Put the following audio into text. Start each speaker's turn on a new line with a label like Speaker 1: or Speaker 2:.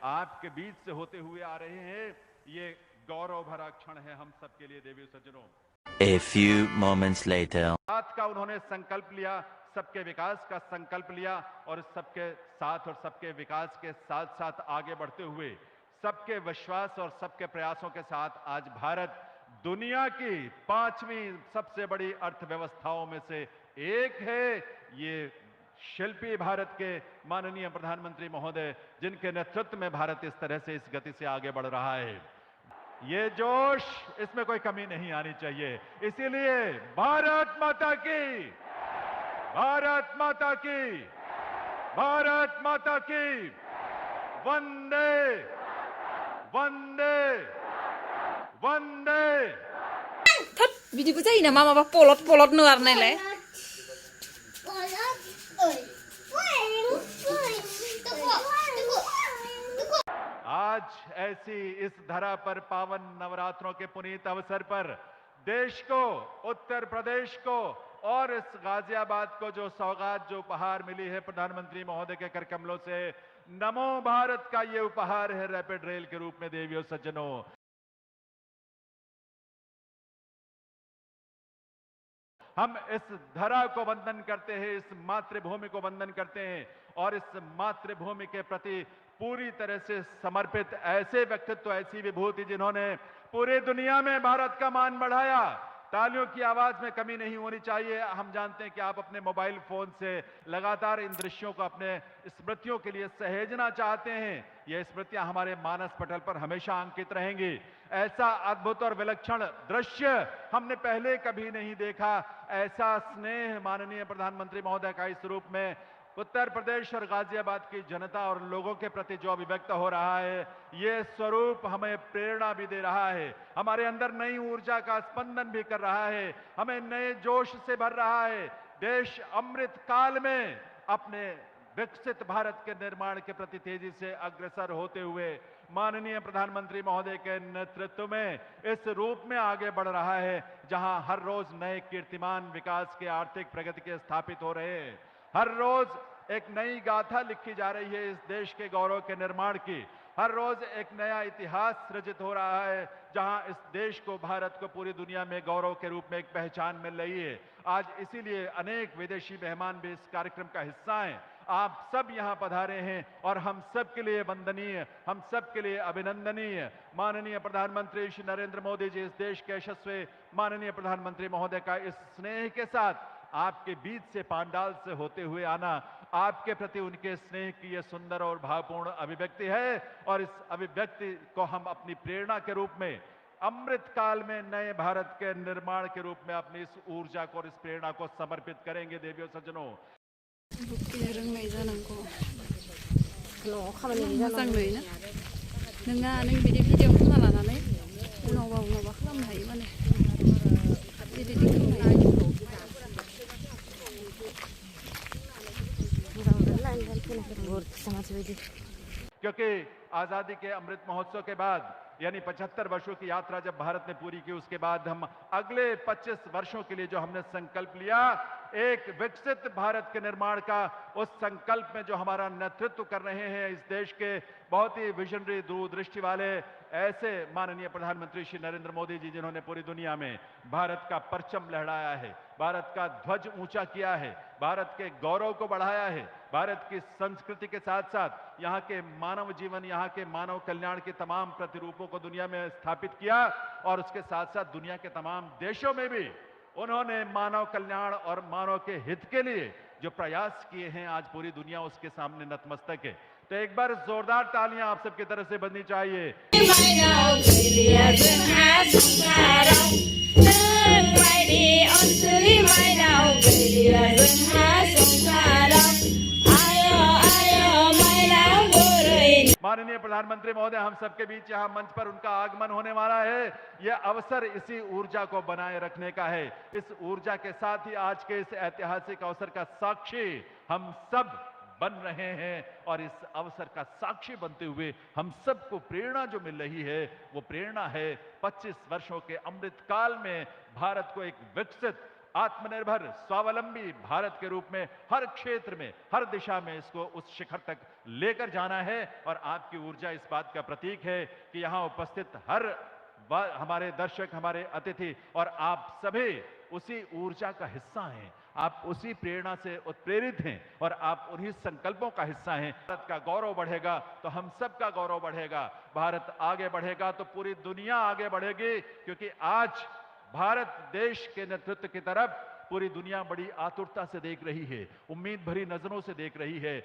Speaker 1: आपके बीच से होते हुए आ रहे हैं। ये गौरव भरा क्षण है हम सबके लिए देवी सज्जनों।
Speaker 2: A few moments later.
Speaker 1: बात का उन्होंने संकल्प लिया, सबके विकास का संकल्प लिया और सबके साथ और सबके विकास के साथ साथ आगे बढ़ते हुए सबके विश्वास और सबके प्रयासों के साथ आज भारत दुनिया की 5वीं सबसे बड़ी अर्थव्यवस्थाओं में से एक है। ये शिल्पी भारत के माननीय प्रधानमंत्री महोदय, जिनके नेतृत्व में भारत इस तरह से इस गति से आगे बढ़ रहा है, ये जोश, इसमें कोई कमी नहीं आनी चाहिए। इसीलिए भारत माता की, भारत माता की, भारत माता की, वंदे वंदे वंदे।
Speaker 3: Thất बिदिबो जायो नामा माबा पलट पलट नो आरो नायलाय
Speaker 1: आज ऐसी इस धरा पर पावन नवरात्रों के पुनीत अवसर पर देश को, उत्तर प्रदेश को और इस गाजियाबाद को जो सौगात, जो उपहार मिली है प्रधानमंत्री महोदय के कर कमलों से, नमो भारत का ये उपहार है रैपिड रेल के रूप में देवियों सज्जनों। हम इस धरा को वंदन करते हैं, इस मातृभूमि को वंदन करते हैं और इस मातृभूमि के प्रति पूरी तरह से समर्पित ऐसे व्यक्तित्व, ऐसी विभूति जिन्होंने पूरी दुनिया में भारत का मान बढ़ाया। तालियों की आवाज में कमी नहीं होनी चाहिए। हम जानते हैं कि आप अपने मोबाइल फोन से लगातार इन दृश्यों को अपने स्मृतियों के लिए सहेजना चाहते हैं। ये स्मृतियां हमारे मानस पटल पर हमेशा अंकित रहेंगी। ऐसा अद्भुत और विलक्षण दृश्य हमने पहले कभी नहीं देखा। ऐसा स्नेह माननीय प्रधानमंत्री महोदय का इस रूप में उत्तर प्रदेश और गाजियाबाद की जनता और लोगों के प्रति जो अभिव्यक्त हो रहा है, ये स्वरूप हमें प्रेरणा भी दे रहा है, हमारे अंदर नई ऊर्जा का स्पंदन भी कर रहा है, हमें नए जोश से भर रहा है। देश अमृत काल में अपने विकसित भारत के निर्माण के प्रति तेजी से अग्रसर होते हुए माननीय प्रधानमंत्री महोदय के नेतृत्व में इस रूप में आगे बढ़ रहा है, जहां हर रोज नए कीर्तिमान विकास के, आर्थिक प्रगति के स्थापित हो रहे हैं। हर रोज एक नई गाथा लिखी जा रही है इस देश के गौरव के निर्माण की। हर रोज एक नया इतिहास सृजित हो रहा है, जहां इस देश को, भारत को पूरी दुनिया में गौरव के रूप में एक पहचान मिल रही है। आज इसीलिए अनेक विदेशी मेहमान भी इस कार्यक्रम का हिस्सा हैं। आप सब यहां पधारे हैं और हम सब के लिए वंदनीय, हम सब के लिए अभिनंदनीय माननीय प्रधानमंत्री श्री नरेंद्र मोदी जी, इस देश के यशस्वी माननीय प्रधानमंत्री महोदय का इस स्नेह के साथ आपके बीच से, पांडाल से होते हुए आना, आपके प्रति उनके स्नेह की यह सुंदर और भावपूर्ण अभिव्यक्ति है। और इस अभिव्यक्ति को हम अपनी प्रेरणा के रूप में, अमृत काल में नए भारत के निर्माण के रूप में अपनी इस ऊर्जा को और इस प्रेरणा को समर्पित करेंगे देवियों सज्जनों।
Speaker 3: रोंनाय जानांगौ मोजां नुयोना नोंहा नों बिदि भिडिअ खालामना लानानै उनावबा उनावबा खालामनो हायो माने बिदि खालामनो
Speaker 1: क्योंकि आजादी के अमृत महोत्सव के बाद, यानी 75 वर्षों की यात्रा जब भारत ने पूरी की, उसके बाद हम अगले 25 वर्षों के लिए जो हमने संकल्प लिया, एक विकसित भारत के निर्माण का, उस संकल्प में जो हमारा नेतृत्व कर रहे हैं इस देश के बहुत ही विजनरी, दूरदृष्टि वाले ऐसे माननीय प्रधानमंत्री श्री नरेंद्र मोदी जी, जिन्होंने पूरी दुनिया में भारत का परचम लहराया है, भारत का ध्वज ऊंचा किया है, भारत के गौरव को बढ़ाया है, भारत की संस्कृति के साथ साथ यहाँ के मानव जीवन, यहाँ के मानव कल्याण के तमाम प्रतिरूपों को दुनिया में स्थापित किया और उसके साथ साथ दुनिया के तमाम देशों में भी उन्होंने मानव कल्याण और मानव के हित के लिए जो प्रयास किए हैं, आज पूरी दुनिया उसके सामने नतमस्तक है। तो एक बार जोरदार तालियां आप सबकी तरफ से बजनी चाहिए। माननीय प्रधानमंत्री महोदय, हम सबके बीच यहाँ मंच पर उनका आगमन होने वाला है। यह अवसर इसी ऊर्जा को बनाए रखने का है। इस ऊर्जा के साथ ही आज के इस ऐतिहासिक अवसर का साक्षी हम सब बन रहे हैं और इस अवसर का साक्षी बनते हुए हम सबको प्रेरणा जो मिल रही है, वो प्रेरणा है 25 वर्षों के अमृत काल में भारत को एक विकसित आत्मनिर्भर स्वावलंबी भारत के रूप में हर क्षेत्र में, हर दिशा में इसको उस शिखर तक लेकर जाना है। और आपकी ऊर्जा इस बात का प्रतीक है कि यहां उपस्थित हर हमारे दर्शक, हमारे अतिथि और आप सभी उसी ऊर्जा का हिस्सा हैं। आप उसी प्रेरणा से उत्प्रेरित हैं और आप उन्हीं संकल्पों का हिस्सा हैं। भारत का गौरव बढ़ेगा तो हम सबका गौरव बढ़ेगा। भारत आगे बढ़ेगा तो पूरी दुनिया आगे बढ़ेगी, क्योंकि आज भारत देश के नेतृत्व की तरफ पूरी दुनिया बड़ी आतुरता से देख रही है, उम्मीद भरी नजरों से देख रही है।